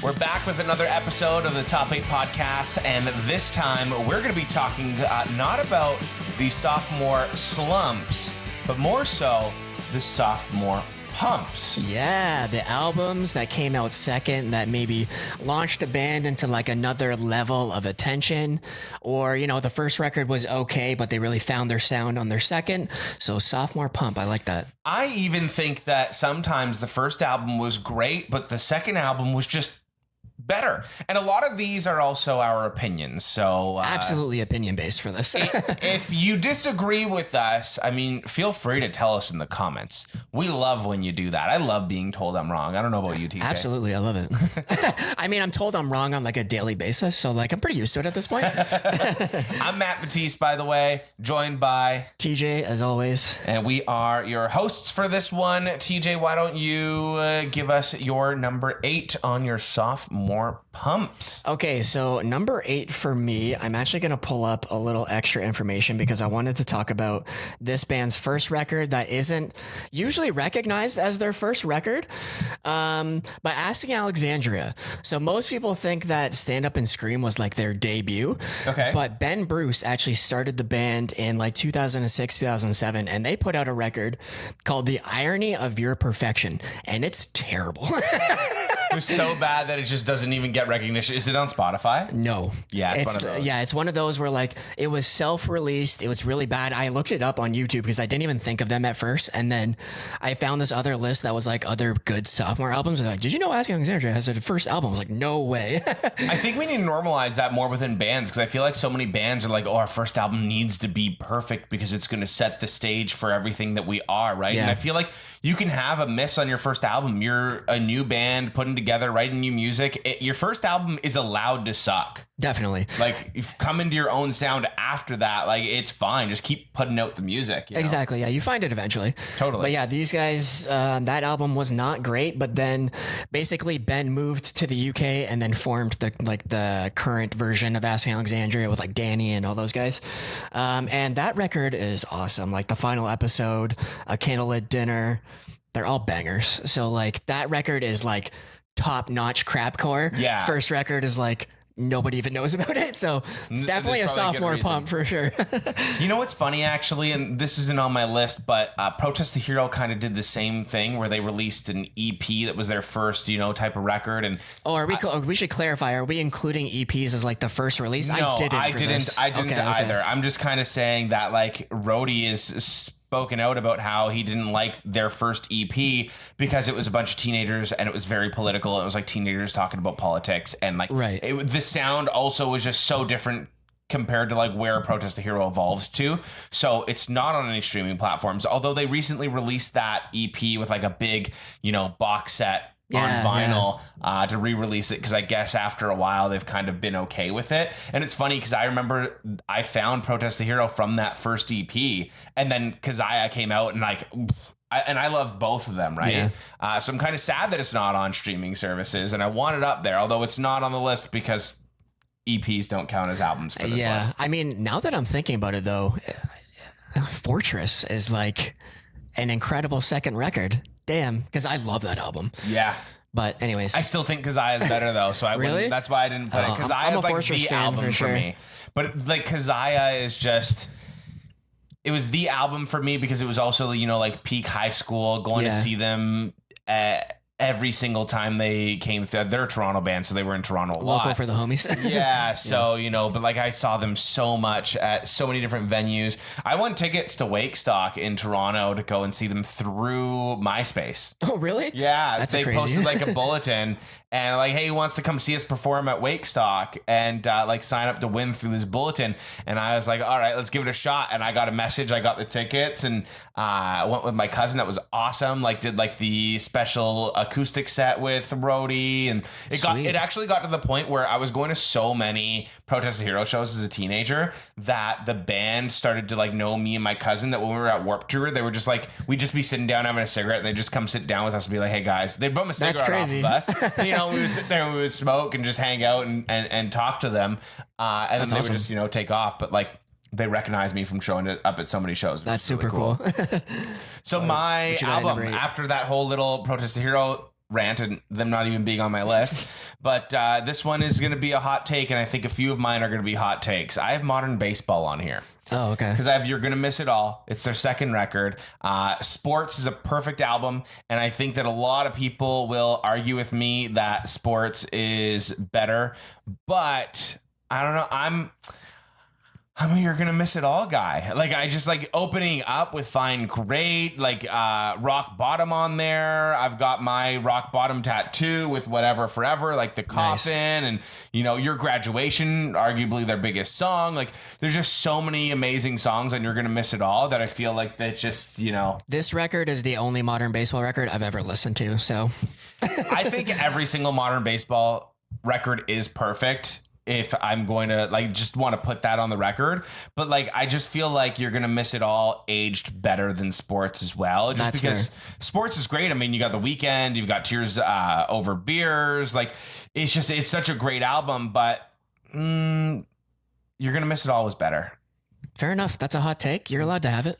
We're back with another episode of the Top 8 Podcast, and this time we're going to be talking not about the sophomore slumps, but more so the sophomore pumps. Yeah, the albums that came out second that maybe launched the band into like another level of attention, or, you know, the first record was okay, but they really found their sound on their second. So sophomore pump, I like that. I even think that sometimes the first album was great, but the second album was just better. And a lot of these are also our opinions. So absolutely opinion based for this. If you disagree with us, I mean, feel free to tell us in the comments. We love when you do that. I love being told I'm wrong. I don't know about you, TJ. Absolutely. I love it. I mean, I'm told I'm wrong on like a daily basis. So like, I'm pretty used to it at this point. I'm Matt Batiste, by the way, joined by TJ, as always. And we are your hosts for this one. TJ, why don't you give us your number 8 on your sophomore pumps? Okay, so number 8 for me, I'm actually going to pull up a little extra information because I wanted to talk about this band's first record that isn't usually recognized as their first record, by Asking Alexandria. So most people think that Stand Up and Scream was like their debut. Okay. But Ben Bruce actually started the band in like 2006, 2007, and they put out a record called The Irony of Your Perfection, and it's terrible. It was so bad that it just doesn't even get recognition. Is it on Spotify? No. Yeah, it's one of those. Yeah, it's one of those where like it was self-released. It was really bad. I looked it up on YouTube because I didn't even think of them at first. And then I found this other list that was like other good sophomore albums. And I'm like, did you know Asking Alexandria has a first album? I was like, no way. I think we need to normalize that more within bands, because I feel like so many bands are like, oh, our first album needs to be perfect because it's going to set the stage for everything that we are, right? Yeah. And I feel like you can have a miss on your first album. You're a new band putting together, writing new music. Your first album is allowed to suck. Definitely. Like, if come into your own sound after that, like, it's fine. Just keep putting out the music. You know? Exactly. Yeah, you find it eventually. Totally. But yeah, these guys, that album was not great. But then basically Ben moved to the UK and then formed the current version of Asking Alexandria with like Danny and all those guys. And that record is awesome. Like the final episode, A Candlelit Dinner, they're all bangers. So like that record is like top notch crapcore. Yeah. First record is like nobody even knows about it. So it's definitely a sophomore pump for sure. You know what's funny, actually, and this isn't on my list, but Protest the Hero kind of did the same thing where they released an EP that was their first, type of record. And we should clarify, are we including EPs as like the first release? No, I didn't either. I'm just kind of saying that like Rhodey is spoken out about how he didn't like their first EP because it was a bunch of teenagers and it was very political. It was like teenagers talking about politics, and like right. The sound also was just so different compared to like where Protest the Hero evolved to. So it's not on any streaming platforms, although they recently released that EP with like a big, box set on vinyl to re-release it, because I guess after a while they've kind of been okay with it. And it's funny because I remember I found Protest the Hero from that first EP, and then Keziah came out, and I loved both of them, right? Yeah. So I'm kind of sad that it's not on streaming services, and I want it up there, although it's not on the list because EPs don't count as albums for this list. I mean, now that I'm thinking about it though, Fortress is like an incredible second record. Damn, because I love that album. Yeah. But anyways, I still think Keziah is better though, so I really? wouldn't. That's why I didn't put it. Keziah is like the album for me. But like Keziah is just, it was the album for me because it was also like peak high school, going to see them every single time they came through. They're a Toronto band, so they were in Toronto a lot. Local for the homies. Yeah, so, but like I saw them so much at so many different venues. I won tickets to Wakestock in Toronto to go and see them through MySpace. Oh, really? Yeah, that's they crazy. posted like a bulletin and like, hey, he wants to come see us perform at Wakestock and like sign up to win through this bulletin. And I was like, all right, let's give it a shot. And I got a message. I got the tickets, and I went with my cousin. That was awesome. Like did like the special acoustic set with Rhodey, and it actually got to the point where I was going to so many Protest the Hero shows as a teenager that the band started to like know me and my cousin, that when we were at Warped Tour, they were just like, we'd just be sitting down having a cigarette and they'd just come sit down with us and be like, hey guys, they'd bum a cigarette off of us. We would sit there and we would smoke and just hang out and talk to them. And then they would just, take off. But like, they recognized me from showing it up at so many shows. That's really super cool. So my album, after that whole little Protest the Hero rant and them not even being on my list. But this one is going to be a hot take, and I think a few of mine are going to be hot takes. I have Modern Baseball on here. Oh, okay. Because I have You're Gonna Miss It All. It's their second record. Sports is a perfect album, and I think that a lot of people will argue with me that Sports is better. But I don't know. I'm a You're Gonna Miss It All guy. Like, I just like opening up with Fine Great, like Rock Bottom on there. I've got my Rock Bottom tattoo with Whatever Forever, like the coffin, and Your Graduation, arguably their biggest song. Like, there's just so many amazing songs on You're Gonna Miss It All that I feel like that just This record is the only Modern Baseball record I've ever listened to. So I think every single Modern Baseball record is perfect. If I'm going to like just want to put that on the record, but like I just feel like You're Gonna Miss It All aged better than Sports as well, just That's because fair. Sports is great. I mean, you got The Weeknd, you've got Tears Over Beers, like it's such a great album, but You're Gonna Miss It All was better. Fair enough. That's a hot take. You're allowed to have it.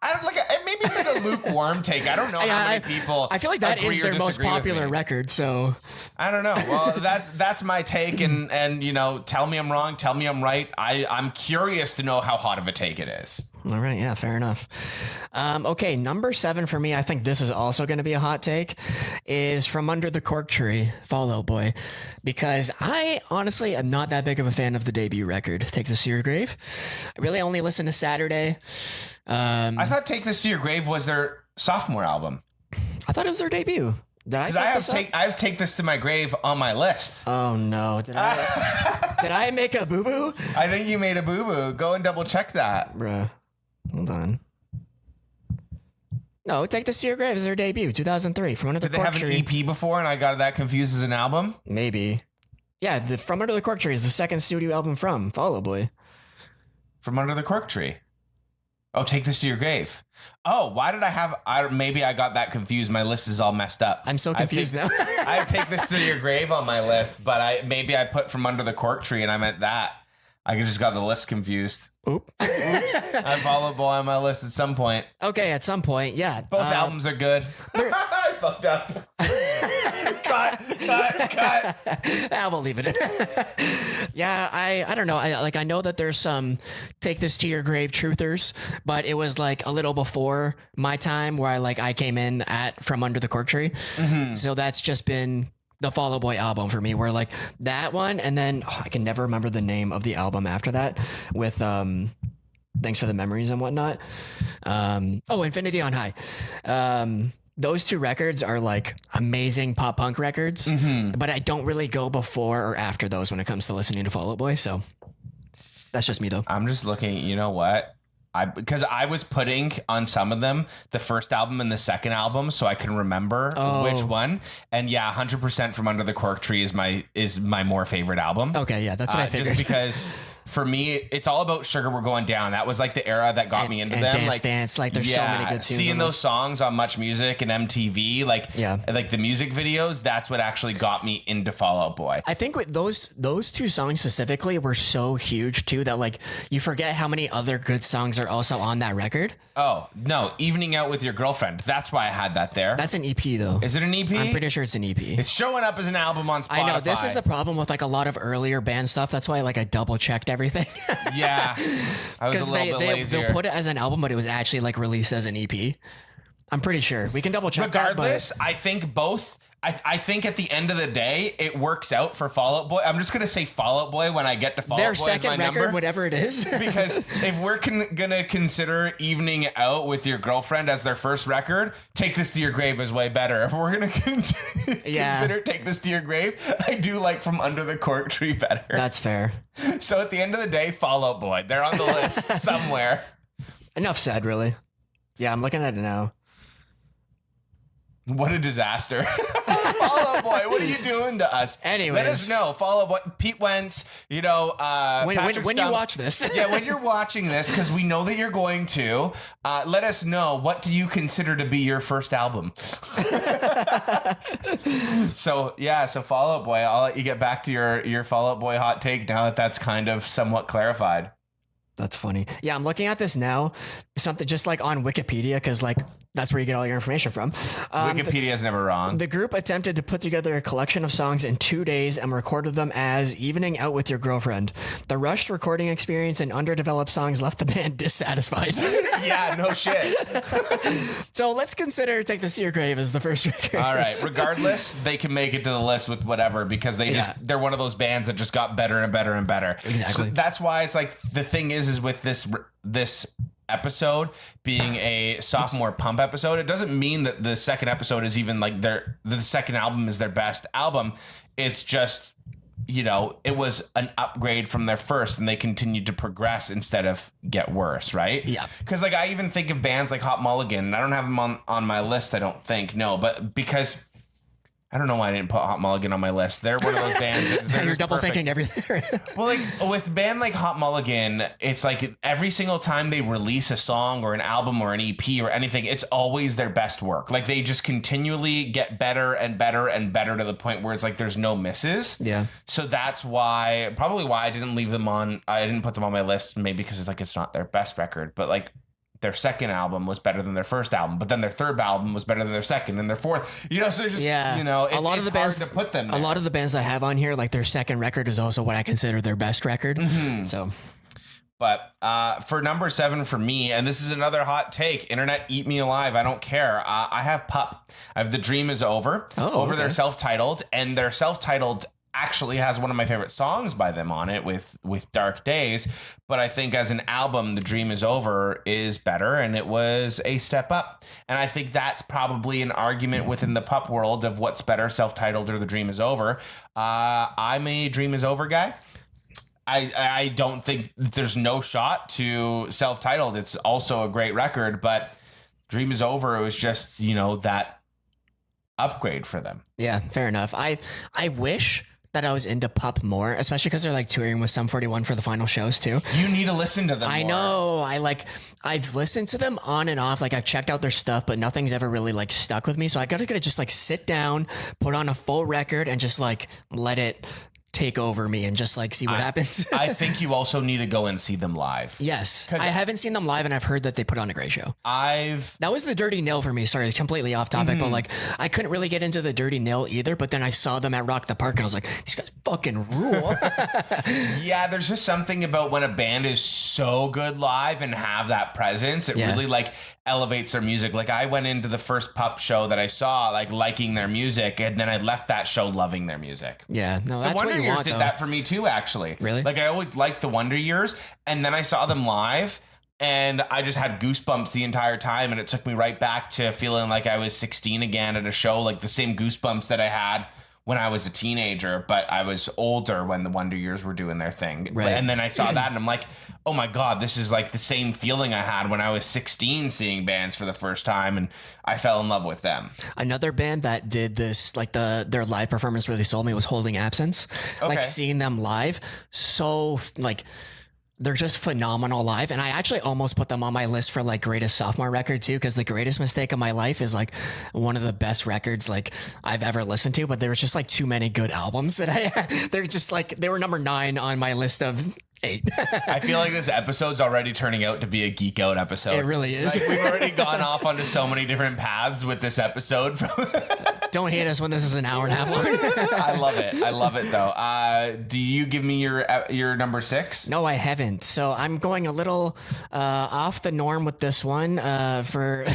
I don't like maybe it's like a lukewarm take. I don't know how many people. I feel like that is agree or their most disagree with popular me. record. So I don't know. Well, that's my take, and tell me I'm wrong, tell me I'm right. I'm curious to know how hot of a take it is. all right, yeah, fair enough. Okay, number 7 for me. I think this is also going to be a hot take. Is From Under the Cork Tree, Fall Out Boy, because I honestly am not that big of a fan of the debut record, Take This to Your Grave. I really only listen to Saturday. I thought Take This to Your Grave was their sophomore album. I thought it was their debut. Did I? I have Take This to My Grave on my list. Oh no! Did I make a boo boo? I think you made a boo boo. Go and double check that. Bruh. Hold on. No, Take This to Your Grave is their debut, 2003. From Under the Did they Cork have an Tree. EP before and I got that confused as an album? Maybe. Yeah, the From Under the Cork Tree is the second studio album from Fall Out Boy. From Under the Cork Tree. Oh, Take This to Your Grave. Oh, why did maybe I got that confused. My list is all messed up. I'm so confused now. I Take This to Your Grave on my list, but I put From Under the Cork Tree and I meant that. I just got the list confused. Oop. I Fall Out Boy on my list at some point. Okay, at some point, yeah. Both albums are good. I fucked up. cut. I will leave it in. Yeah, I don't know. I know that there's some Take This to Your Grave truthers, but it was like a little before my time where I came in at From Under the Cork Tree. Mm-hmm. So that's just been the Fall Out Boy album for me, where like that one, and then I can never remember the name of the album after that with Thanks for the Memories and whatnot. Infinity on High. Those two records are like amazing pop punk records, but I don't really go before or after those when it comes to listening to Fall Out Boy. So that's just me though. I'm just looking, you know what? Because I was putting on some of them the first album and the second album so I can remember which one. And yeah, 100% From Under the Cork Tree is my more favorite album. Okay, yeah, that's what I figured. Just because for me, it's all about Sugar We're Going Down. That was like the era that got me into and them. Dance. Like there's so many good tunes. Seeing on those this. songs on Much Music and MTV, like the music videos, that's what actually got me into Fall Out Boy. I think with those two songs specifically were so huge too that like you forget how many other good songs are also on that record. Oh, no, Evening Out with Your Girlfriend. That's why I had that there. That's an EP though. Is it an EP? I'm pretty sure it's an EP. It's showing up as an album on Spotify. I know, this is the problem with like a lot of earlier band stuff. That's why I double checked everything. Yeah, I was a little bit lazier. They'll put it as an album, but it was actually like released as an EP. I'm pretty sure. We can double check. Regardless, that, I think both. I think at the end of the day, it works out for Fall Out Boy. I'm just gonna say Fall Out Boy when I get to Fall Out Boy as my their second record, number. whatever it is. Because if we're gonna consider Evening Out with Your Girlfriend as their first record, Take This to Your Grave is way better. If we're gonna consider Take This to Your Grave, I do like From Under the Cork Tree better. That's fair. So at the end of the day, Fall Out Boy. They're on the list somewhere. Enough said, really. Yeah, I'm looking at it now. What a disaster. Fall Out Boy, what are you doing to us? Anyways. Let us know. Fall Out Boy, Pete Wentz, when Patrick you Stump. watch this. Yeah, when you're watching this, because we know that you're going to, let us know, what do you consider to be your first album? So Fall Out Boy, I'll let you get back to your Fall Out Boy hot take now that that's kind of somewhat clarified. That's funny. Yeah, I'm looking at this now. Something just like on Wikipedia, because like that's where you get all your information from. Wikipedia is never wrong. The group attempted to put together a collection of songs in 2 days and recorded them as Evening Out with Your Girlfriend. The rushed recording experience and underdeveloped songs left the band dissatisfied. Yeah, no shit. So let's consider Take This to Your Grave as the first record. All right. Regardless, they can make it to the list with whatever because they're one of those bands that just got better and better and better. Exactly. So that's why it's like the thing is with this episode being a sophomore pump episode, it doesn't mean that the second episode is even like the second album is their best album. It's just, you know, it was an upgrade from their first and they continued to progress instead of get worse, right? Yeah. Because like I even think of bands like Hot Mulligan, and I don't have them on my list, I don't think. No, but because I don't know why I didn't put Hot Mulligan on my list. They're one of those bands. You're double thinking everything. Well, like with a band like Hot Mulligan, it's like every single time they release a song or an album or an EP or anything, it's always their best work. Like they just continually get better and better and better to the point where it's like there's no misses. Yeah. So that's probably why I didn't leave them on. I didn't put them on my list. Maybe because it's like it's not their best record, but like their second album was better than their first album, but then their third album was better than their second and their fourth, you know, so it's just, you know, a lot of the bands to put them there. A lot of the bands that I have on here, like their second record is also what I consider their best record. Mm-hmm. So, but for number 7 for me, and this is another hot take, internet eat me alive, I don't care. I have Pup. I have The Dream Is Over their self-titled, and their self-titled actually has one of my favorite songs by them on it with Dark Days, but I think as an album The Dream Is Over is better and it was a step up, and I think that's probably an argument within the Pup world of what's better, self-titled or The Dream Is Over. I'm a Dream Is Over guy. I don't think there's no shot to self-titled. It's also a great record, but Dream Is Over, it was just, you know, that upgrade for them. Yeah, fair enough. I wish that I was into Pup more, especially because they're like touring with Sum 41 for the final shows too. You need to listen to them more. I know. I've listened to them on and off. Like I've checked out their stuff, but nothing's ever really like stuck with me. So I gotta just like sit down, put on a full record and just like let it take over me and just like see what happens. I think you also need to go and see them live. Yes. I haven't seen them live and I've heard that they put on a great show. That was the Dirty Nil for me. Sorry, it's completely off topic, but like I couldn't really get into the Dirty Nil either, but then I saw them at Rock the Park and I was like, these guys fucking rule. Yeah, there's just something about when a band is so good live and have that presence. It really like elevates their music. Like I went into the first Pup show that I saw like liking their music, and then I left that show loving their music. Yeah, no, that's what you Years want, did though. that for me too, actually. Really? Like I always liked the Wonder Years, and then I saw them live and I just had goosebumps the entire time, and it took me right back to feeling like I was 16 again at a show, like the same goosebumps that I had when I was a teenager, but I was older when the Wonder Years were doing their thing. Right. And then I saw that and I'm like, oh my God, this is like the same feeling I had when I was 16 seeing bands for the first time, and I fell in love with them. Another band that did this, like their live performance really sold me, was Holding Absence. Okay. Like seeing them live, so like they're just phenomenal live. And I actually almost put them on my list for like greatest sophomore record too, because The Greatest Mistake of My Life is like one of the best records like I've ever listened to, but there was just like too many good albums that they're just like, they were number 9 on my list of 8. I feel like this episode's already turning out to be a geek out episode. It really is. Like we've already gone off onto so many different paths with this episode. Don't hate us when this is an hour and a half long. I love it. I love it though. Do you give me your number 6? No, I haven't. So I'm going a little off the norm with this one for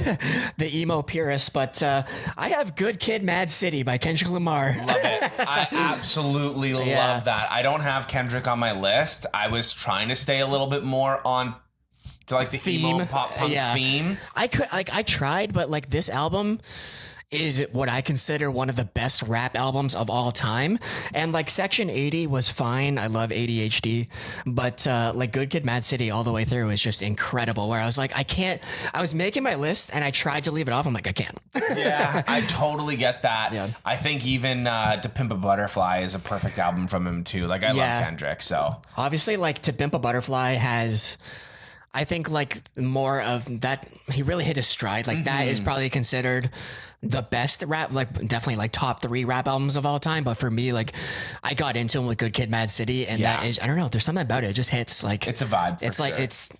the emo purists, but I have Good Kid, Mad City by Kendrick Lamar. Love it. I absolutely love that. I don't have Kendrick on my list. I was trying to stay a little bit more on to like the emo pop punk theme. I tried, but like this album is what I consider one of the best rap albums of all time. And like Section 80 was fine. I love ADHD, but like Good Kid, Mad City all the way through is just incredible, where I was like, I was making my list and I tried to leave it off. I'm like, I can't. Yeah, I totally get that. Yeah. I think even To Pimp a Butterfly is a perfect album from him too. Like I love Kendrick. So obviously like To Pimp a Butterfly has, I think like more of that. He really hit his stride. Like that is probably considered the best rap, like definitely like top 3 rap albums of all time. But for me, like I got into him with Good Kid, Mad City, and that is, I don't know, there's something about it. It just hits like, it's a vibe. It's like, it's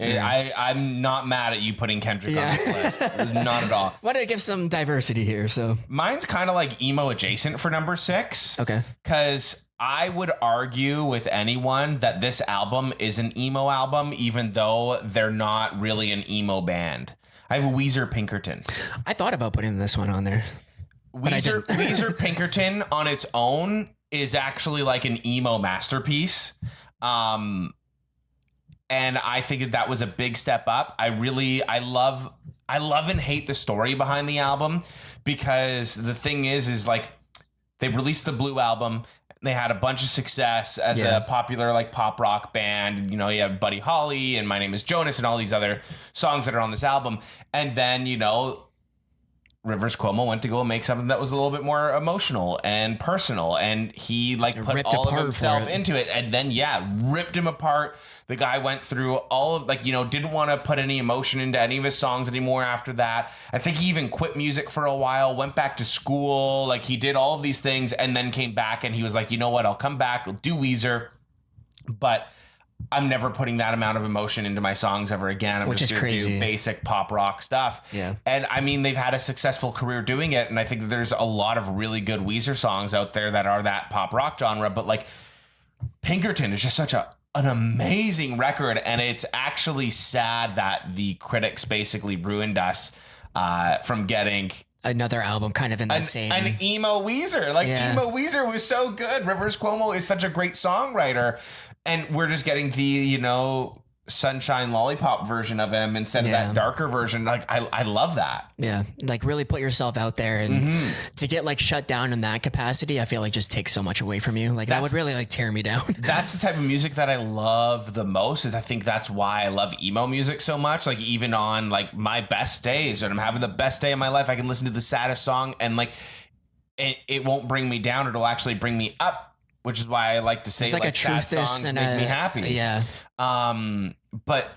I'm not mad at you putting Kendrick on this list. Not at all. Wanted to give some diversity here, so. Mine's kind of like emo adjacent for number 6. Okay. Because I would argue with anyone that this album is an emo album, even though they're not really an emo band. I have Weezer Pinkerton. I thought about putting this one on there. Weezer Pinkerton on its own is actually like an emo masterpiece. And I think that was a big step up. I love and hate the story behind the album, because the thing is like they released the Blue album. They had a bunch of success as a popular like pop rock band. You know, you have Buddy Holly and My Name is Jonas and all these other songs that are on this album. And then, you know, Rivers Cuomo went to go and make something that was a little bit more emotional and personal, and he like put all of himself into it, and then ripped him apart. The guy went through all of like, you know, didn't want to put any emotion into any of his songs anymore after that. I think he even quit music for a while, went back to school, like he did all of these things, and then came back and he was like, you know what, I'll come back, I'll do Weezer, but I'm never putting that amount of emotion into my songs ever again. I'm just going to do basic pop rock stuff. Yeah. And I mean, they've had a successful career doing it. And I think there's a lot of really good Weezer songs out there that are that pop rock genre. But like Pinkerton is just such an amazing record. And it's actually sad that the critics basically ruined us from getting another album kind of in that same. An emo Weezer. Like emo Weezer was so good. Rivers Cuomo is such a great songwriter. And we're just getting the, you know, Sunshine Lollipop version of him instead of that darker version. Like, I love that. Yeah. Like, really put yourself out there. And to get, like, shut down in that capacity, I feel like just takes so much away from you. Like, that would really, like, tear me down. That's the type of music that I love the most. Is I think that's why I love emo music so much. Like, even on, like, my best days, when I'm having the best day of my life, I can listen to the saddest song and, like, it won't bring me down. It'll actually bring me up. Which is why I like to say it's like a sad songs and make me happy. Yeah. But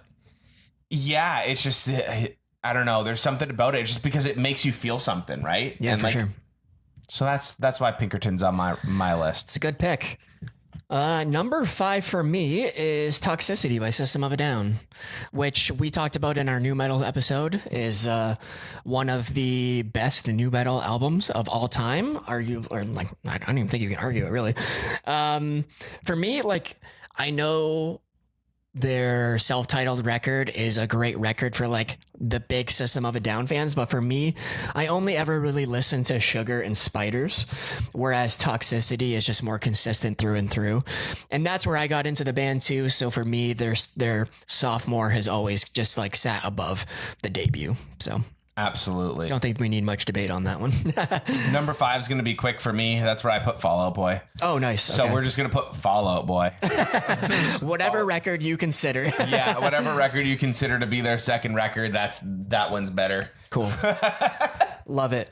yeah, it's just, I don't know. There's something about it just because it makes you feel something, right? Yeah, and for like, sure. So that's why Pinkerton's on my list. It's a good pick. Number 5 for me is Toxicity by System of a Down, which we talked about in our new metal episode, is one of the best new metal albums of all time. I don't even think you can argue it, really. For me, like, I know their self-titled record is a great record for like the big System of a Down fans, but for me, I only ever really listened to Sugar and Spiders, whereas Toxicity is just more consistent through and through. And that's where I got into the band too. So for me, their sophomore has always just like sat above the debut. So absolutely. Don't think we need much debate on that one. Number 5 is going to be quick for me. That's where I put Fall Out Boy. Oh, nice. So we're just going to put Fall Out Boy. Whatever record you consider. Yeah, whatever record you consider to be their second record, that one's better. Cool. Love it.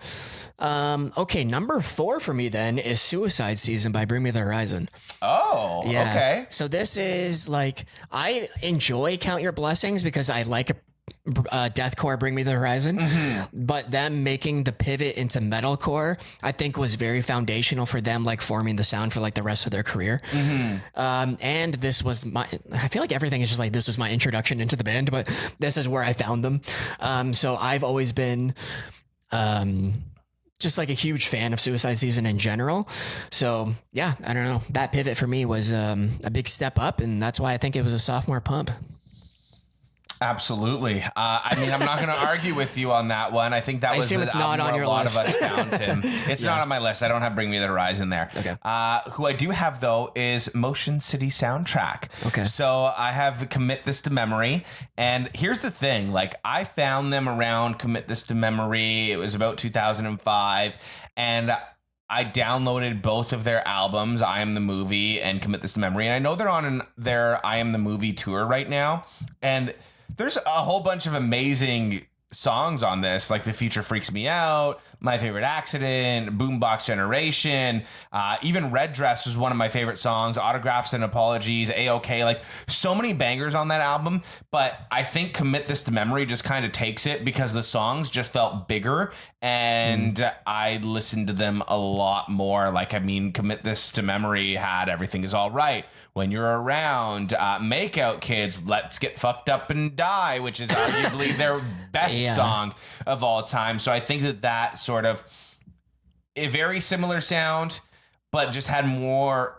Okay, number 4 for me then is Suicide Season by Bring Me the Horizon. Oh, yeah. Okay. So this is like, I enjoy Count Your Blessings because I like deathcore Bring Me the Horizon, but them making the pivot into metalcore, I think was very foundational for them, like forming the sound for like the rest of their career. And this was I feel like everything is just like, this was my introduction into the band, but this is where I found them. So I've always been, just like a huge fan of Suicide Season in general. So yeah, I don't know. That pivot for me was a big step up, and that's why I think it was a sophomore pump. Absolutely. I mean, I'm not going to argue with you on that one. I think that was assume it's not on where your a lot list. of us found him. It's not on my list. I don't have Bring Me the Horizon there. Okay. Who I do have, though, is Motion City Soundtrack. Okay. So I have Commit This to Memory. And here's the thing. Like, I found them around Commit This to Memory. It was about 2005. And I downloaded both of their albums, I Am the Movie and Commit This to Memory. And I know they're on their I Am the Movie tour right now. And there's a whole bunch of amazing songs on this, like The Future Freaks Me Out, My Favorite Accident, Boombox Generation, even Red Dress was one of my favorite songs, Autographs and Apologies, A-OK, like so many bangers on that album. But I think Commit This to Memory just kind of takes it because the songs just felt bigger and I listened to them a lot more. Like, I mean, Commit This to Memory had Everything Is All Right, When You're Around, Make Out Kids, Let's Get Fucked Up and Die, which is arguably their best song of all time. So I think that sort of a very similar sound, but just had more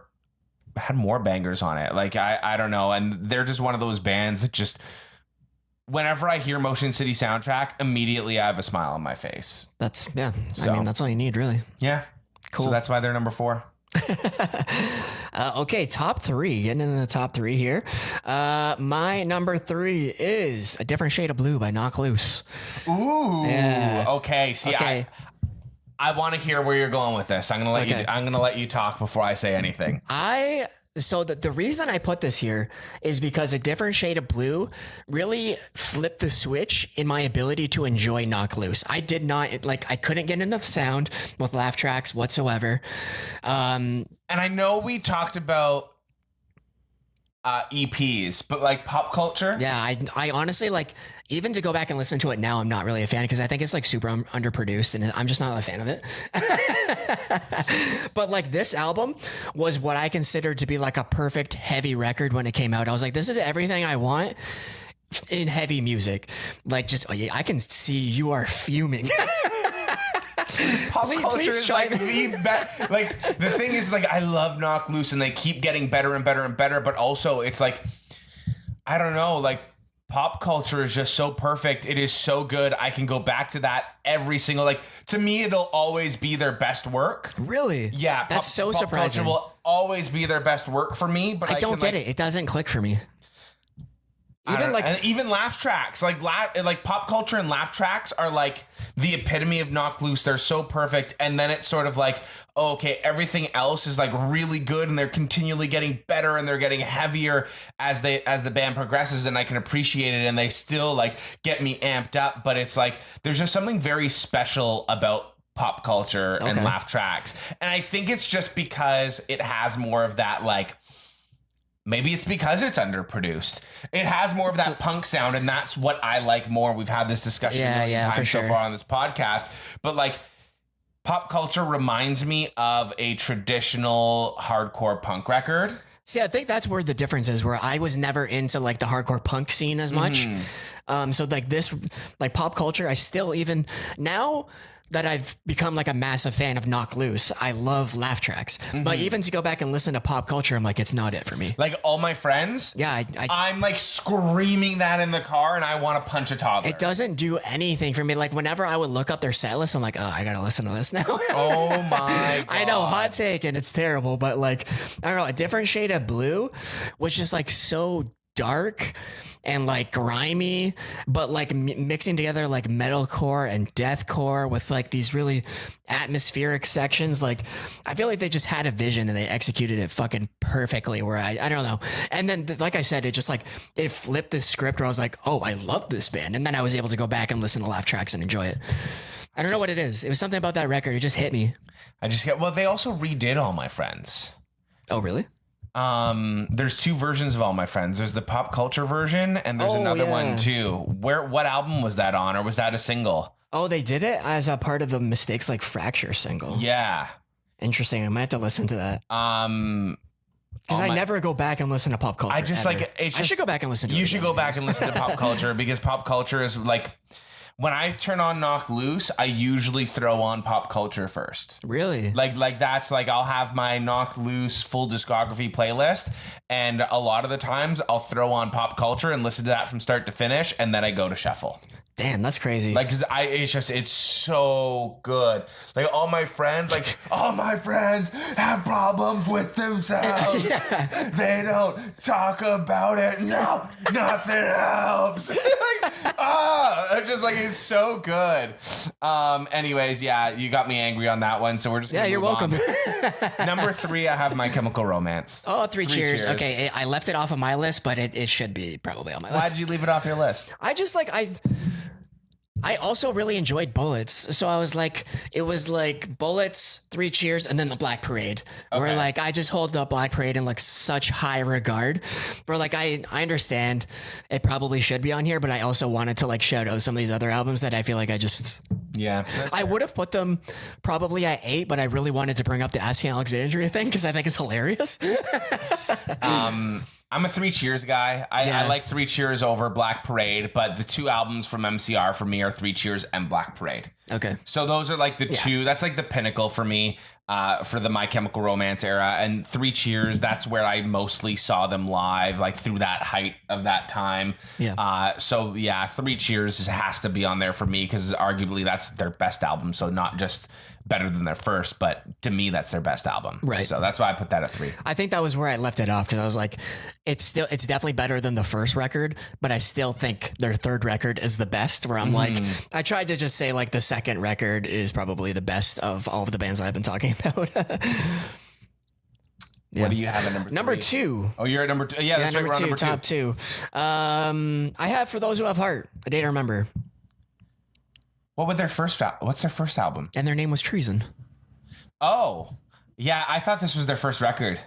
bangers on it. Like, I don't know. And they're just one of those bands that just, whenever I hear Motion City Soundtrack, immediately I have a smile on my face. That's, I mean, that's all you need, really. Yeah. Cool. So that's why they're number 4. Okay, top 3. Getting into the top 3 here. My number 3 is A Different Shade of Blue by Knock Loose. Ooh. Yeah. Okay. See, okay. I want to hear where you're going with this. I'm gonna let you talk before I say anything. So the reason I put this here is because A Different Shade of Blue really flipped the switch in my ability to enjoy Knock Loose. I did not, I couldn't get enough sound with laugh tracks whatsoever. And I know we talked about EPs, but like Pop Culture. Yeah, I honestly, even to go back and listen to it now, I'm not really a fan because I think it's super underproduced and I'm just not a fan of it. But this album was what I considered to be a perfect heavy record when it came out. I was like, this is everything I want in heavy music. I can see you are fuming. Pop culture is the best. The thing is, I love Knock Loose and they keep getting better and better and better, but also it's I don't know, Pop Culture is just so perfect. It is so good. I can go back to that every single, to me, it'll always be their best work. Really? Yeah. That's so surprising. Pop Culture will always be their best work for me, but I don't get it. It doesn't click for me. Even laugh tracks, Pop Culture and laugh tracks are the epitome of Knock Loose. They're so perfect. And then it's sort of okay, everything else is really good and they're continually getting better and they're getting heavier as the band progresses, and I can appreciate it and they still get me amped up. But it's there's just something very special about Pop Culture and laugh tracks. And I think it's just because it has more of that maybe it's because it's underproduced. It has more of that punk sound, and that's what I like more. We've had this discussion a million times so far on this podcast. But Pop Culture reminds me of a traditional hardcore punk record. See, I think that's where the difference is, where I was never into the hardcore punk scene as much. So this Pop Culture, I still, even now that I've become a massive fan of Knock Loose, I love laugh tracks. But even to go back and listen to Pop Culture, I'm it's not it for me. All My Friends? Yeah. I'm screaming that in the car and I want to punch a toddler. It doesn't do anything for me. Whenever I would look up their set list, I'm oh, I gotta listen to this now. Oh my God. I know, hot take, and it's terrible, but I don't know, A Different Shade of Blue was just so dark and grimy, but mixing together metalcore and deathcore with these really atmospheric sections. I feel they just had a vision and they executed it fucking perfectly, where I don't know. And then I said, it just it flipped the script where I was oh, I love this band. And then I was able to go back and listen to laugh tracks and enjoy it. I don't know what it is. It was something about that record. It just hit me. Well, they also redid All My Friends. Oh, really? There's 2 versions of All My Friends. There's the Pop Culture version and there's another one too. What album was that on, or was that a single? Oh, they did it as a part of the Mistakes Like Fracture single. Yeah. Interesting. I might have to listen to that. Because I never go back and listen to Pop Culture. I just ever. I should go back and listen to it. You should go back and listen to Pop Culture, because Pop Culture is when I turn on Knock Loose, I usually throw on Pop Culture first. Really? That's I'll have my Knock Loose full discography playlist, and a lot of the times I'll throw on Pop Culture and listen to that from start to finish, and then I go to shuffle. Damn, that's crazy. Cause it's so good. All my friends have problems with themselves. Yeah. They don't talk about it. No, nothing helps. It's so good. Anyways, yeah, you got me angry on that one. So we're just you're welcome. Number 3, I have My Chemical Romance. Oh, three cheers. Okay, I left it off of my list, but it should be probably on my list. Why did you leave it off your list? I just I also really enjoyed Bullets. So I was like, it was like Bullets, Three Cheers, and then the Black Parade. Where Okay. like I just hold the Black Parade in like such high regard. Where like I understand it probably should be on here, but I also wanted to like shout out some of these other albums that I feel like Yeah. I would have put them probably at 8, but I really wanted to bring up the Asking Alexandria thing because I think it's hilarious. I'm a Three Cheers guy. I like Three Cheers over Black Parade, but the two albums from MCR for me are Three Cheers and Black Parade. Okay. So those are like the two. That's like the pinnacle for me for the My Chemical Romance era. And Three Cheers, that's where I mostly saw them live, like through that height of that time. Yeah. So yeah, Three Cheers has to be on there for me because arguably that's their best album. So not just better than their first, but to me that's their best album. Right. So that's why I put that at 3. I think that was where I left it off because I was like, it's definitely better than the first record, but I still think their third record is the best. Where I'm like, I tried to just say like the second record is probably the best of all of the bands I've been talking about. What do you have at number 3? Number 2. Oh, you're at number 2. Yeah, that's right. Number We're on two, number 2. top 2. I have For Those Who Have Heart, A Day to Remember, What's their first album? and their name was Treason. Oh, yeah. I thought this was their first record.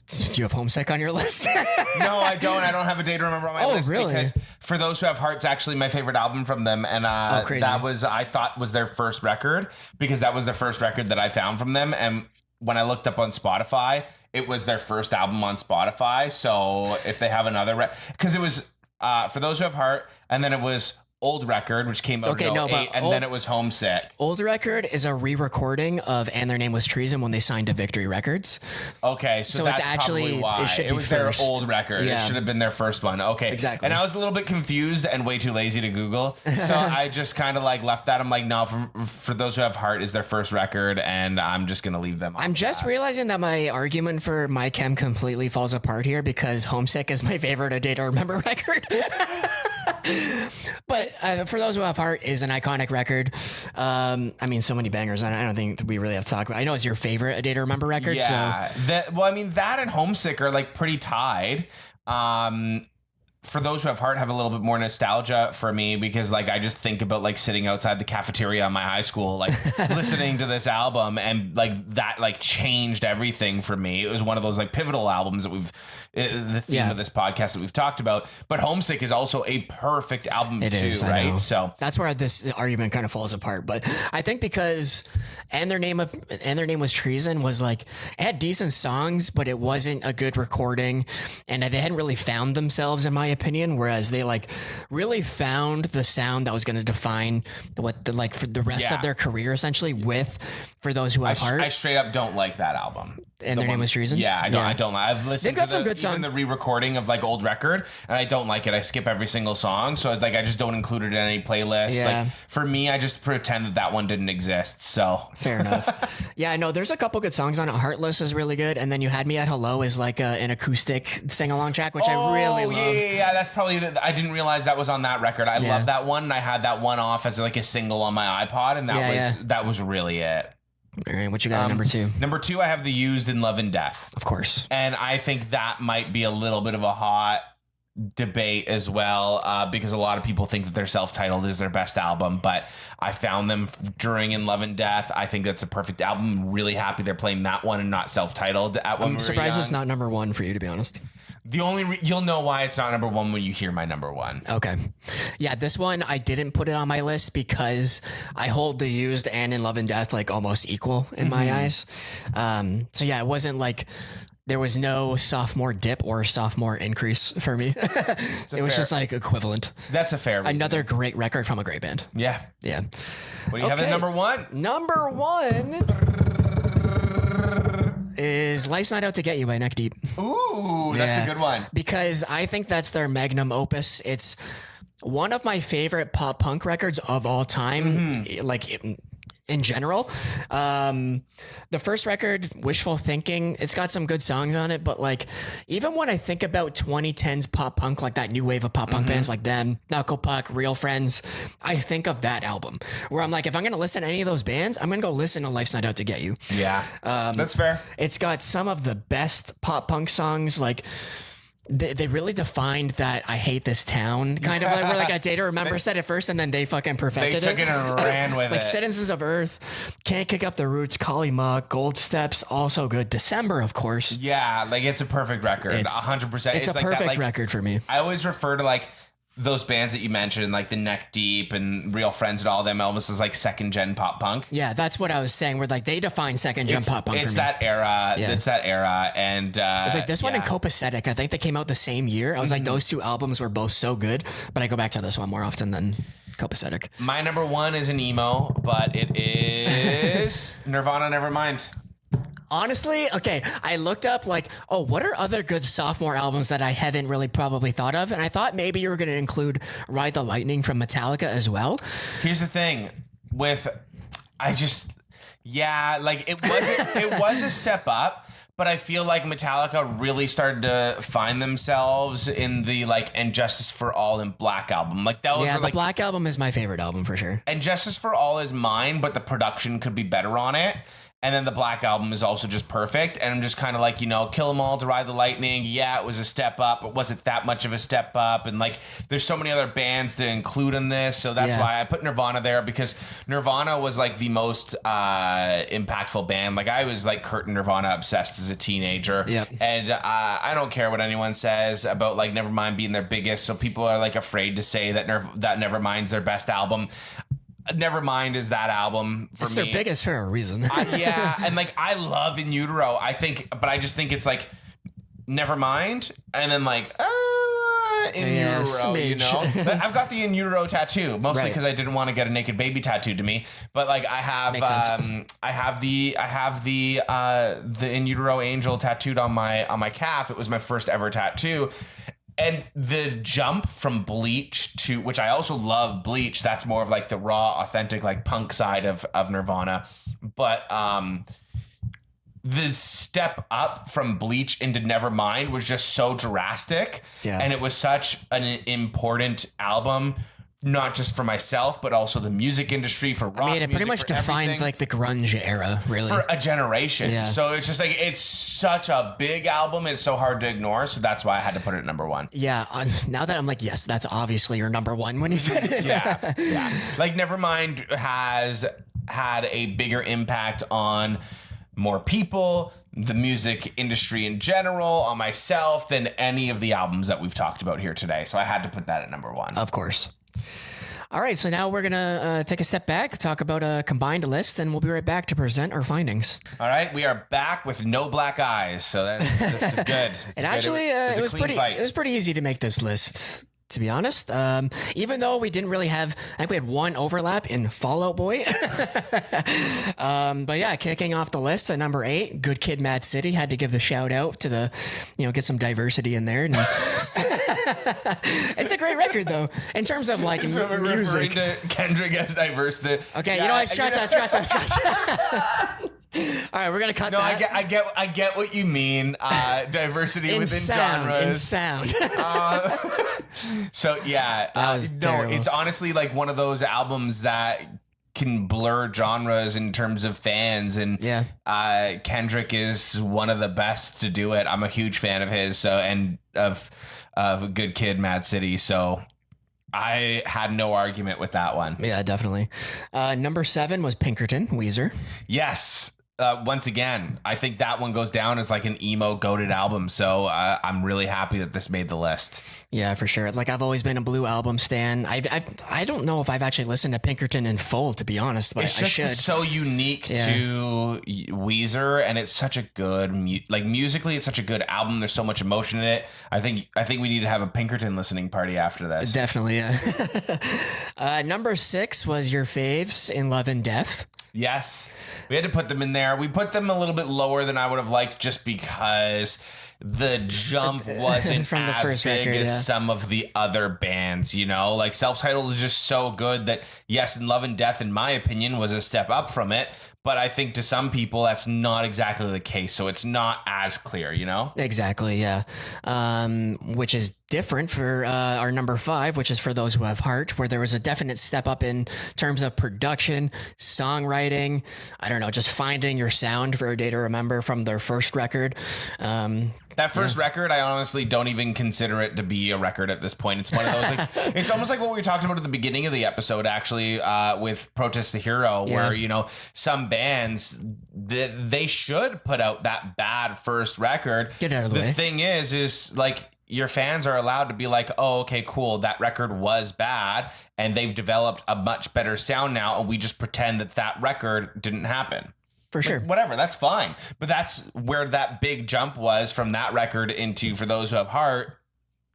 Do you have Homesick on your list? No, I don't. I don't have A Day to Remember on my list. Really? Because For Those Who Have Heart's actually my favorite album from them. And crazy. that was, I thought, was their first record because that was the first record that I found from them. And when I looked up on Spotify, it was their first album on Spotify. So if they have another, because it was For Those Who Have Heart, and then it was Old Record, which came out in 08, and then it was Homesick. Old Record is a re-recording of And Their Name Was Treason when they signed to Victory Records. Okay, so that's it's actually, probably why. it should be was first. their old record. Yeah. It should have been their first one. Okay. Exactly. And I was a little bit confused and way too lazy to Google. So I just kind of like left that. I'm like, no, for Those Who Have Heart is their first record, and I'm just going to leave them. I'm just realizing that my argument for My Chem completely falls apart here because Homesick is my favorite A Day to Remember record. But For Those Who Have Heart is an iconic record. I mean, so many bangers. I don't think we really have to talk about. I know it's your favorite A Day to Remember record. Yeah. So. That and Homesick are like pretty tied. For Those Who Have Heart have a little bit more nostalgia for me because like I just think about like sitting outside the cafeteria in my high school like listening to this album, and like that like changed everything for me. It was one of those like pivotal albums that the theme of this podcast that we've talked about. But Homesick is also a perfect album too, right? So that's where this argument kind of falls apart. But I think because and their name was Treason was like it had decent songs, but it wasn't a good recording, and they hadn't really found themselves in my opinion. Whereas they like really found the sound that was going to define what for the rest of their career essentially with For Those Who Have Heart. I straight up don't like that album. And Their Name Was Treason. Yeah, I don't. I've listened. They've got to some good songs. Even the re-recording of like Old Record, and I don't like it. I skip every single song, so it's like I just don't include it in any playlist. Yeah. Like for me, I just pretend that one didn't exist. So fair enough. Yeah, I know there's a couple good songs on it. Heartless is really good, and then You Had Me at Hello is like an acoustic sing-along track, which I really love. Yeah. That's probably. I didn't realize that was on that record. I love that one, and I had that one off as like a single on my iPod, and that was really it. All right, what you got at number 2? Number 2, I have The Used in Love and Death. Of course. And I think that might be a little bit of a hot debate as well, because a lot of people think that their self-titled is their best album, but I found them during In Love and Death. I think that's a perfect album. I'm really happy they're playing that one and not self-titled. I'm surprised it's not number 1 for you, to be honest. The only you'll know why it's not number 1 when you hear my number 1. Okay. Yeah, this one I didn't put it on my list because I hold The Used and In Love and Death like almost equal in my eyes. So yeah, it wasn't like there was no sophomore dip or sophomore increase for me. It was just like equivalent. That's a fair reason. Another great record from a great band. Yeah. Yeah. What do you have at number 1? Number 1 is Life's Not Out to Get You by Neck Deep. Ooh, that's a good one. Because I think that's their magnum opus. It's one of my favorite pop punk records of all time, like in general. The first record, Wishful Thinking, it's got some good songs on it, but like even when I think about 2010s pop punk, like that new wave of pop punk bands like them, Knuckle Puck, Real Friends, I think of that album where I'm like, if I'm going to listen to any of those bands, I'm going to go listen to Life's Not Out to Get You. Yeah, that's fair. It's got some of the best pop punk songs, like They really defined that I hate this town kind of like where like a Day to Remember said it first and then they fucking perfected They took it and ran with like it. Citizens of Earth, Can't Kick Up the Roots, Kali Ma, Gold Steps, also good. December, of course. Yeah, like it's a perfect record. 100%. It's a like perfect that, like, record for me. I always refer to like those bands that you mentioned, like the Neck Deep and Real Friends and all them, almost as like second gen pop punk. Yeah, that's what I was saying. Where like they define second gen pop punk. It's for me. that era. Yeah. It's that era, and It's like this one and Copacetic. I think they came out the same year. I was like, those two albums were both so good, but I go back to this one more often than Copacetic. My number one is an emo, but it is Nirvana. Nevermind. Honestly, okay, I looked up like, oh, what are other good sophomore albums that I haven't really probably thought of? And I thought maybe you were going to include Ride the Lightning from Metallica as well. Here's the thing with, like it was a step up, but I feel like Metallica really started to find themselves in the like And Justice for All and Black album. Like that was Yeah, the like Black album is my favorite album for sure. And Justice for All is mine, but the production could be better on it. And then the Black album is also just perfect. And I'm just kind of like, Kill 'Em All to Ride the Lightning. Yeah, it was a step up, but was it that much of a step up? And like, there's so many other bands to include in this. So that's why I put Nirvana there, because Nirvana was like the most impactful band. Like I was like Kurt and Nirvana obsessed as a teenager. Yep. And I don't care what anyone says about like Nevermind being their biggest. So people are like afraid to say that that Nevermind's their best album. Nevermind is that album for It's me. their biggest for a reason. Yeah, and like I love In Utero. I think, but I just think it's like Nevermind, and then like In Utero. smidge. But I've got the In Utero tattoo mostly Right. because I didn't want to get a naked baby tattooed to me. But like I have, Makes sense. I have the In Utero angel tattooed on my calf. It was my first ever tattoo. And the jump from Bleach to, which I also love Bleach, that's more of like the raw, authentic, like punk side of Nirvana. But the step up from Bleach into Nevermind was just so drastic. Yeah. And it was such an important album, not just for myself, but also the music industry, for rock music, it pretty much for defined everything. like the grunge era, really. For a generation. Yeah. So it's just like, it's such a big album. It's so hard to ignore. So that's why I had to put it at number one. Yeah, now that I'm like, yes, that's obviously your number one when you said it. Yeah. Like Nevermind has had a bigger impact on more people, the music industry in general, on myself, than any of the albums that we've talked about here today. So I had to put that at number one. Of course. All right, so now we're going to take a step back, talk about a combined list, and we'll be right back to present our findings. All right, we are back with no black eyes, so that's good. And actually, it was pretty easy to make this list, to be honest. Even though we didn't really have, I think we had one overlap in Fall Out Boy. But yeah, kicking off the list at number 8, Good Kid, Mad City. Had to give the shout out to the, get some diversity in there. And it's a great record though, in terms of like So we're music. referring to Kendrick as diverse. Okay, you know what? Scratch that. All right, we're gonna cut No, that. I get what you mean. Diversity in within sound, genres. in sound. So yeah, was terrible. it's honestly like one of those albums that can blur genres in terms of fans, and Kendrick is one of the best to do it. I'm a huge fan of his, so and of Good Kid, Mad City. So I had no argument with that one. Yeah, definitely. Number 7 was Pinkerton, Weezer. Yes. Once again, I think that one goes down as like an emo goated album. So I'm really happy that this made the list. Yeah, for sure. Like I've always been a Blue Album stan. I don't know if I've actually listened to Pinkerton in full, to be honest, but It's I just should. so unique to Weezer, and it's such a good musically, it's such a good album. There's so much emotion in it. I think we need to have a Pinkerton listening party after this. Definitely, yeah. Number 6 was your faves, In Love and Death. Yes, we had to put them in there. We put them a little bit lower than I would have liked, just because the jump wasn't From the as first big record, as yeah. some of the other bands, like Self-Titled is just so good that yes, In Love and Death, in my opinion, was a step up from it. But I think to some people that's not exactly the case. So it's not as clear, Exactly, yeah. Which is different for our number 5, which is For Those Who Have Heart, where there was a definite step up in terms of production, songwriting, I don't know, just finding your sound for A Day to Remember from their first record. That first record, I honestly don't even consider it to be a record at this point. It's one of those, like, it's almost like what we talked about at the beginning of the episode, actually, with Protest the Hero, where, you know, some bands, they should put out that bad first record. Get out of the way. The thing is like, your fans are allowed to be like, oh, okay, cool, that record was bad, and they've developed a much better sound now, and we just pretend that record didn't happen. For sure. Like, whatever, that's fine. But that's where that big jump was from that record into For Those Who Have Heart.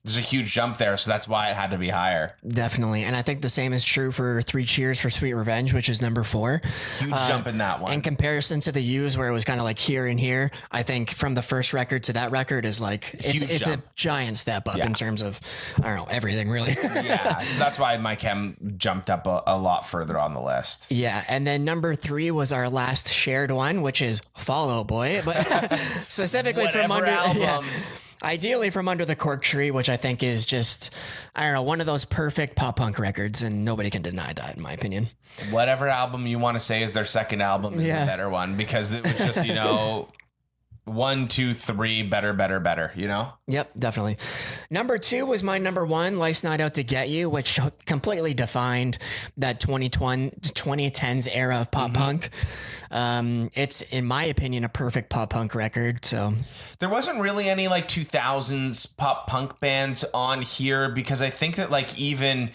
There's a huge jump there, so that's why it had to be higher. Definitely. And I think the same is true for Three Cheers for Sweet Revenge, which is number 4. Huge jump in that one. In comparison to the U's, where it was kind of like here and here, I think from the first record to that record is like, it's a giant step up in terms of, I don't know, everything really. Yeah, so that's why My Chem jumped up a lot further on the list. Yeah, and then number 3 was our last shared one, which is Fall Out Boy, but specifically from under album. Yeah, ideally from Under the Cork Tree, which I think is just, I don't know, one of those perfect pop punk records, and nobody can deny that, in my opinion. Whatever album you want to say is their second album is the better one, because it was just, you know, 1, 2, 3, better, you know? Yep, definitely. Number 2 was my number 1, Life's Not Out to Get You, which completely defined that 2010s era of pop punk. It's, in my opinion, a perfect pop punk record. So there wasn't really any like 2000s pop punk bands on here, because I think that, like, even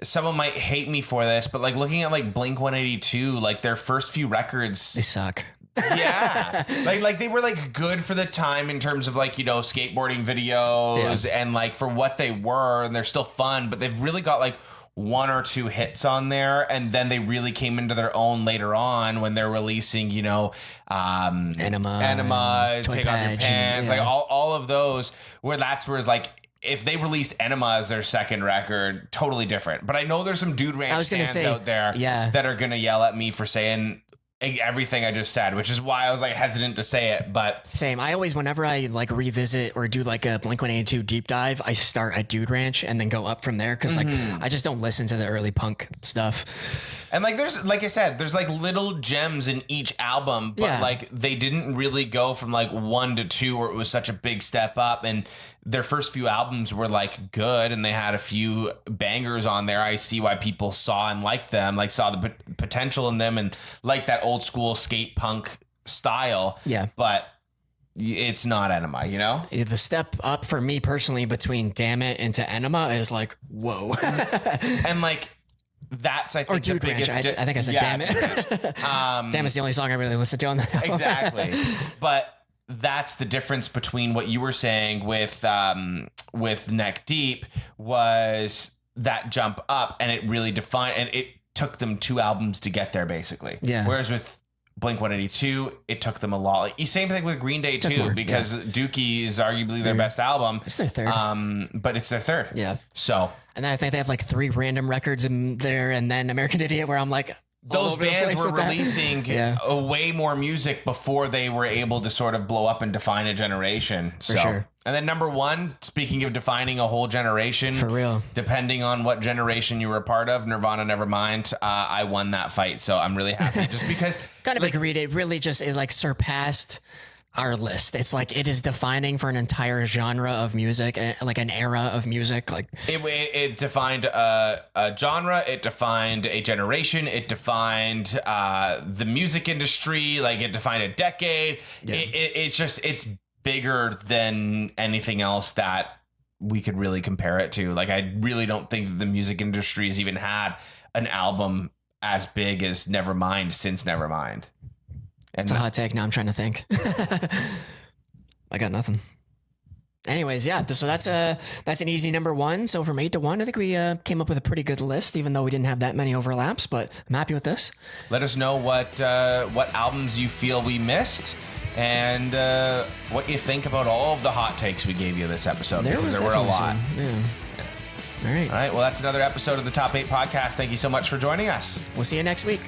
someone might hate me for this, but like looking at like Blink-182, like their first few records, they suck. Yeah, like they were like good for the time in terms of, like, you know, skateboarding videos and like for what they were, and they're still fun, but they've really got like 1 or 2 hits on there, and then they really came into their own later on when they're releasing, you know, Enema, Take Off Your Pants, like all of those, where that's where it's like, if they released Enema as their second record, totally different. But I know there's some Dude Ranch fans out there that are gonna yell at me for saying everything I just said, which is why I was like hesitant to say it. But same, I always, whenever I like revisit or do like a Blink-182 deep dive, I start at Dude Ranch and then go up from there, because like I just don't listen to the early punk stuff. And like, there's, like I said, there's like little gems in each album, but like they didn't really go from like 1 to 2 where it was such a big step up. And their first few albums were like good, and they had a few bangers on there. I see why people saw and liked them, like saw the potential in them, and like that old school skate punk style. Yeah, but it's not Enema, you know? The step up for me personally between Damn It into Enema is like, whoa. And like, that's, I think, the biggest. I think I said Damn It. Damn It's the only song I really listen to on that album. Exactly. But that's the difference between what you were saying with Neck Deep, was that jump up, and it really defined, and it took them 2 albums to get there, basically. Yeah. Whereas with Blink-182, it took them a lot. Like, same thing with Green Day too, because Dookie is arguably their best album. It's their third. But it's their third. Yeah. So, and then I think they have like 3 random records in there, and then American Idiot, where I'm like, those bands were releasing way more music before they were able to sort of blow up and define a generation. For sure. And then number 1, speaking of defining a whole generation, for real, depending on what generation you were a part of, Nirvana Nevermind, I won that fight, so I'm really happy, just because kind of like, agreed. It really just, it like surpassed our list. It's like, it is defining for an entire genre of music, like an era of music. Like it defined a genre, it defined a generation, it defined the music industry, like it defined a decade. It's bigger than anything else that we could really compare it to. Like, I really don't think that the music industry has even had an album as big as Nevermind since Nevermind. And it's a hot take. Now I'm trying to think. I got nothing. Anyways, yeah. So that's an easy number 1. So from 8 to 1, I think we came up with a pretty good list, even though we didn't have that many overlaps. But I'm happy with this. Let us know what albums you feel we missed, and what you think about all of the hot takes we gave you this episode. There were a lot. Yeah. All right. Well, that's another episode of the Top 8 Podcast. Thank you so much for joining us. We'll see you next week.